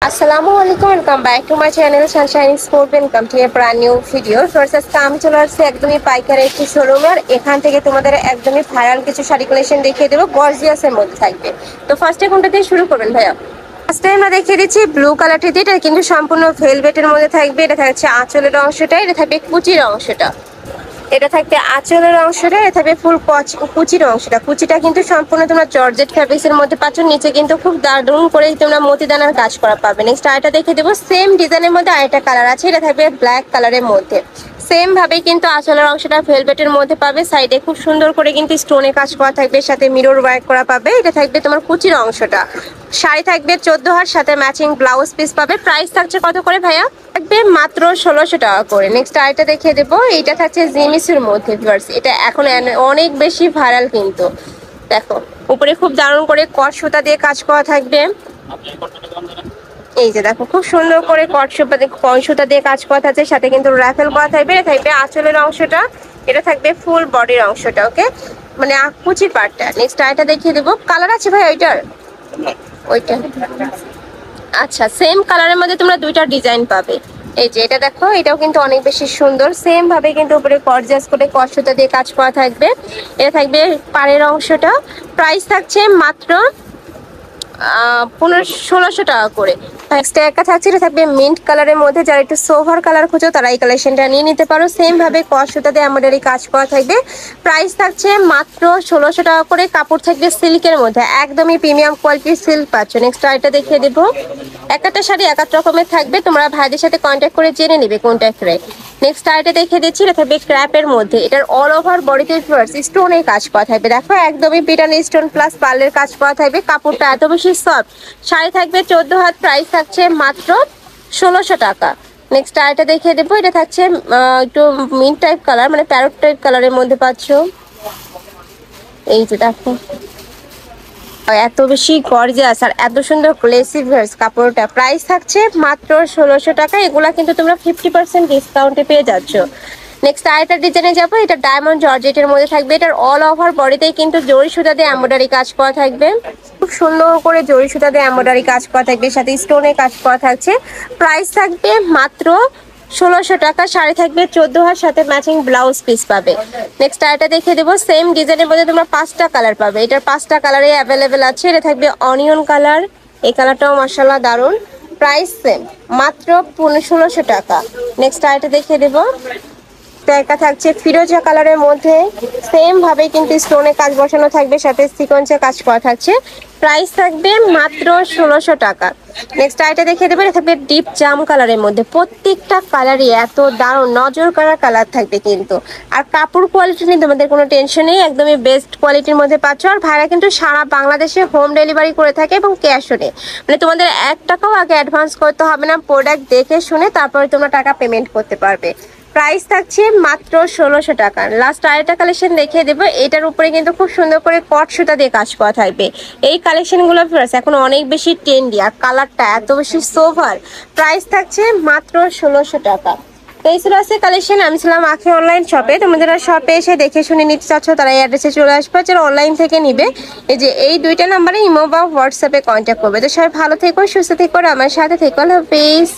আসসালামু আলাইকুম, welcome back to my channel Sunshine sport. Welcome to A brand new video. First আজকে আমি চলে আসছি একদমই পাইকারি একটি শোরুমে, আর এখান থেকে তোমাদের একদমই ভাইরাল কিছু শাড়ি কালেকশন দেখিয়ে দেবো, গর্জিয়াসের মধ্যে থাকবে। তো ফার্স্টে কোনটা দিয়ে শুরু করবেন ভাইয়া? ফার্স্টে আমরা দেখিয়ে দিচ্ছি ব্লু কালারটি দিয়ে, এটা কিন্তু সম্পূর্ণ ভেলভেটের মধ্যে থাকবে। এটা থাকছে আঁচলের অংশটা, এটা থাকবে কুচির অংশটা, এটা থাকবে আঁচলের অংশটা, এটা থাকবে ফুল কুচির অংশটা। কুচিটা কিন্তু সম্পূর্ণ তোমরা জর্জেট ফ্যাব্রিক্স এর মধ্যে পাচ্ছ, নিচে কিন্তু খুব দারুণ করে তোমরা মতিদানার কাজ করা পাবে। নেক্সট আরেকটা দেখে দেবো, সেম ডিজাইনের মধ্যে আরেকটা কালার আছে, এটা থাকবে ব্ল্যাক কালারের মধ্যে। সেম ভাবে কিন্তু আঁচলের অংশটা ভেলভেটের মধ্যে পাবে, সাইডে খুব সুন্দর করে কিন্তু স্টোনে কাজ করা থাকবে, সাথে মিরর ওয়ার্ক করা পাবে। এটা থাকবে তোমার কুচির অংশটা। শাড়ি থাকবে 14 হাত, সাথে ম্যাচিং ব্লাউজ পিস পাবে। প্রাইস থাকছে কত করে ভাইয়া? থাকবে মাত্র 1600 টাকা করে। নেক্সট আরেকটা দেখিয়ে দেবো, এটা থাকছে জিমিসের মধ্যে। এটা এখন অনেক বেশি ভাইরাল কিন্তু। দেখো উপরে খুব দারুণ করে কট সুতা দিয়ে কাজ করা থাকবে। এই যে দেখো খুব সুন্দর করে কট সুতা দিয়ে কাজ করা থাকছে, সাথে কিন্তু রাফেল করা থাকবে। এটা থাকবে আঁচলের অংশটা, এটা থাকবে ফুল বডির অংশটা। ওকে, মানে কুচির পার্টটা। নেক্সট আরেকটা দেখিয়ে দেবো, কালার আছে ভাই ওইটার? ওইটা আচ্ছা, সেম কালারের মধ্যে তোমরা দুইটা ডিজাইন পাবে। এই যে এটা দেখো, এটাও কিন্তু অনেক বেশি সুন্দর। সেম ভাবে কিন্তু উপরে গর্জিয়াস করে কট সুতা দিয়ে কাজ করা থাকবে। এটা থাকবে পাড়ের অংশটা। প্রাইস থাকছে মাত্র 1600 টাকা করে। নেক্সট একটা থাকছে, এটা থাকবে মিন্ট কালারের মধ্যে। যারা একটু সোভার কালার খুঁজো তারা এই কালেকশনটা নিয়ে নিতে পারো। সেম ভাবে কট সুতা দিয়ে এমব্রয়ডারি কাজ করা থাকবে। প্রাইস থাকছে মাত্র 1600 টাকা করে। কাপড় থাকবে সিল্কের মধ্যে, একদমই প্রিমিয়াম কোয়ালিটির সিল্ক পাচ্ছ। নেক্সট আরেকটা দেখিয়ে দেবো, একটা শাড়ি এক এক রকমের থাকবে, তোমরা ভাইদের সাথে কন্ট্যাক্ট করে জেনে নিবে কোনটা করে। নেক্সট আরেকটা দেখিয়ে দিচ্ছি, এটা থাকবে ক্র্যাপের মধ্যে। এটার অল ওভার বডিতে স্টোনের কাজ করা থাকবে। দেখো একদমই পিটান স্টোন প্লাস পার্লের কাজ করা থাকবে। কাপড়টা এত বেশি সফট। শাড়ি থাকবে 14 হাত, প্রাইস থাকছে মাত্র 1600 টাকা। নেক্সট আরেকটা দেখিয়ে দেবো, এটা থাকছে একটু মিন্ট টাইপ কালার, মানে প্যারট টাইপ কালারের মধ্যে পাচ্ছ। এই যে দেখো এত বেশি গর্জিয়াস আর এত সুন্দর গ্লেসি ভার্স কাপড়টা। প্রাইস থাকছে মাত্র 1600 টাকা। এগুলা কিন্তু তোমরা 50% ডিসকাউন্টে পেয়ে যাচ্ছ। নেক্সট আরেকটা ডিজাইনে যাবো, এটা ডায়মন্ড জর্জেটের মধ্যে থাকবে। এটার অল ওভার বডিতেই কিন্তু জরি সুতা দিয়ে এমব্রয়ডারি কাজ করা থাকবে। খুব সুন্দর করে জরি সুতা দিয়ে এমব্রয়ডারি কাজ করা থাকবে, সাথে স্টোনে কাজ করা থাকছে। প্রাইস থাকবে মাত্র 1600 টাকা। শাড়ি থাকবে 14 হাত, সাথে ম্যাচিং ব্লাউজ পিস পাবে। নেক্সট আরেকটা দেখিয়ে দেবো, সেম ডিজাইনের মধ্যে তোমরা 5টা কালার পাবে। এটার 5টা কালারে অ্যাভেলেবেল আছে। এটা থাকবে অনিয়ন কালার, এই কালারটাও মাশাআল্লাহ দারুন। প্রাইস সেম মাত্র 1600 টাকা। নেক্সট আরেকটা দেখিয়ে দেবো, একটা থাকছে ফিরোজা কালারের মধ্যে। সেম ভাবে কিন্তু স্টোনে কাজ বসানো থাকবে, সাথে সিকোয়েন্সে কাজ করা থাকছে। প্রাইস থাকবে মাত্র 1600 টাকা। নেক্সট আইটা দেখিয়ে দেবো, এটা থাকবে ডিপ জাম কালারের মধ্যে। প্রত্যেকটা কালারই এত দারুণ নজর করা কালার থাকবে কিন্তু। আর কাপড় কোয়ালিটি নিয়ে তোমাদের কোনো টেনশন নেই, একদমই বেস্ট কোয়ালিটির মধ্যে পাচ্ছ। আর ভাইরা কিন্তু সারা বাংলাদেশে হোম ডেলিভারি করে থাকে এবং ক্যাশ অনে, মানে তোমাদের 1 টাকাও আগে অ্যাডভান্স করতে হবে না। প্রোডাক্ট দেখে শুনে তারপরে তোমরা টাকা পেমেন্ট করতে পারবে। প্রাইস থাকছে মাত্র 1600 টাকা। লাস্ট আরেকটা কালেকশন দেখিয়ে দেবো, এটার উপরে কিন্তু খুব সুন্দর করে কট সুতা দিয়ে কাজ করা থাকবে। এই কালেকশনগুলো এখন অনেক বেশি ট্রেন্ডি, আর কালারটা এত বেশি সোভার। প্রাইস থাকছে মাত্র 1600 টাকা। তো এই ছিল আছে কালেকশন। আমি ছিলাম আখি অনলাইন শপে। তোমরা যারা শপে এসে দেখে শুনে নিতে চাচ্ছ তারা এই অ্যাড্রেসে চলে আসবে, যারা অনলাইন থেকে নিবে এই যে এই দুইটা নাম্বারে ইমো বা হোয়াটসঅ্যাপে কন্ট্যাক্ট করবে। তো সবাই ভালো থেকো, সুস্থ থেকো, আমার সাথে থেকো। আল্লাহ হাফেজ।